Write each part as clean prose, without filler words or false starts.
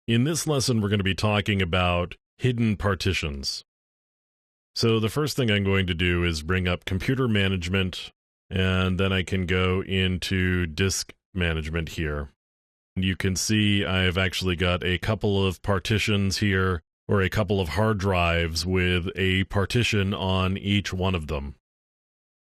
In this lesson, we're going to be talking about hidden partitions. So the first thing I'm going to do is bring up computer management, and then I can go into disk management here. You can see I've actually got a couple of partitions here, or a couple of hard drives with a partition on each one of them.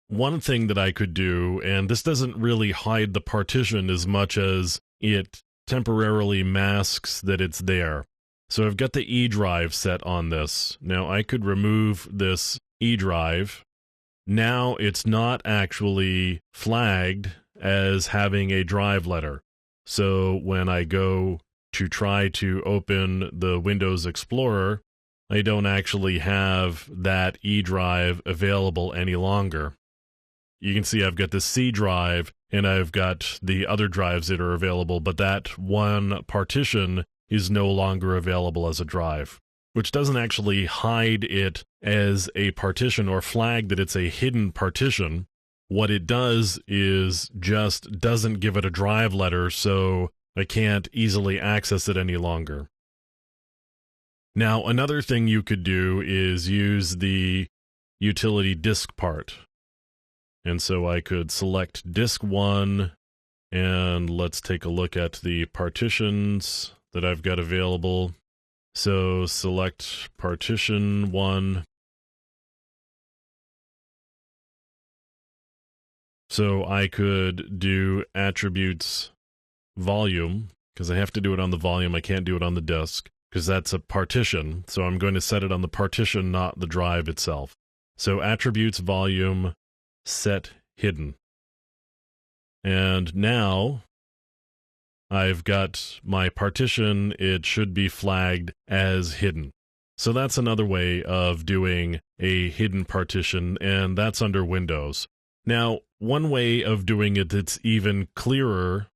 One thing that I could do, and this doesn't really hide the partition as much as it temporarily masks that it's there. So I've got the E drive set on this. Now I could remove this E drive. Now it's not actually flagged as having a drive letter. So when I go to try to open the Windows Explorer, I don't actually have that E drive available any longer. You can see I've got the C drive and I've got the other drives that are available, but that one partition is no longer available as a drive, which doesn't actually hide it as a partition or flag that it's a hidden partition. What it does is just doesn't give it a drive letter, so I can't easily access it any longer. Now, another thing you could do is use the utility disk part. And so I could select disk 1, and let's take a look at the partitions that I've got available. So select partition 1. So I could do attributes volume, because I have to do it on the volume, I can't do it on the disk, because that's a partition. So I'm going to set it on the partition, not the drive itself. So attributes volume, set hidden. And now I've got my partition, it should be flagged as hidden. So that's another way of doing a hidden partition, and that's under Windows. Now, one way of doing it that's even clearer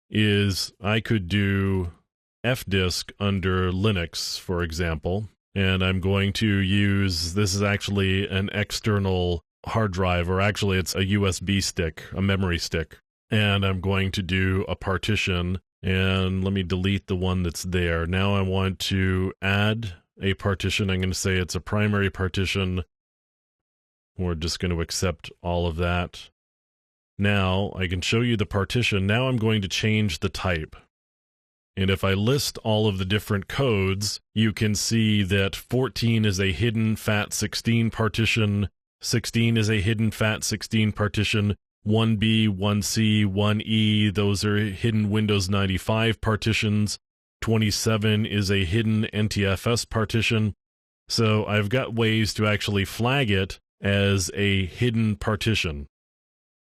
is I could do fdisk under Linux, for example, and I'm going to use, this is actually an external hard drive, or actually it's a USB stick, a memory stick, and I'm going to do a partition, and let me delete the one that's there. Now I want to add a partition. I'm going to say it's a primary partition. We're just going to accept all of that. Now I can show you the partition. Now I'm going to change the type. And if I list all of the different codes, you can see that 14 is a hidden FAT16 partition, 16 is a hidden FAT16 partition, 1B, 1C, 1E, those are hidden Windows 95 partitions, 27 is a hidden NTFS partition. So I've got ways to actually flag it as a hidden partition.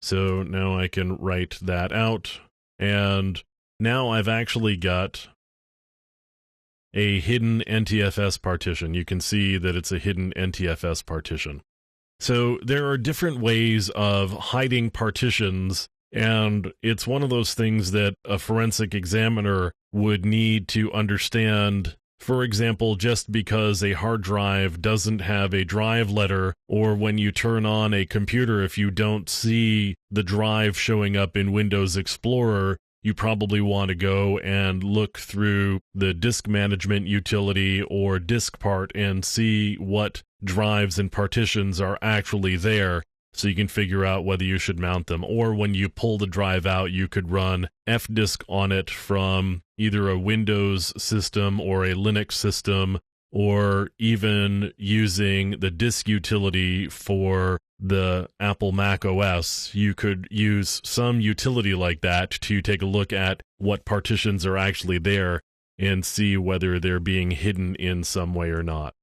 So now I can write that out, and now I've actually got a hidden NTFS partition. You can see that it's a hidden NTFS partition. So there are different ways of hiding partitions, and it's one of those things that a forensic examiner would need to understand. For example, just because a hard drive doesn't have a drive letter, or when you turn on a computer, if you don't see the drive showing up in Windows Explorer, you probably want to go and look through the disk management utility or disk part and see what drives and partitions are actually there, so you can figure out whether you should mount them. Or when you pull the drive out, you could run fdisk on it from either a Windows system or a Linux system, or even using the disk utility for the Apple Mac OS. You could use some utility like that to take a look at what partitions are actually there and see whether they're being hidden in some way or not.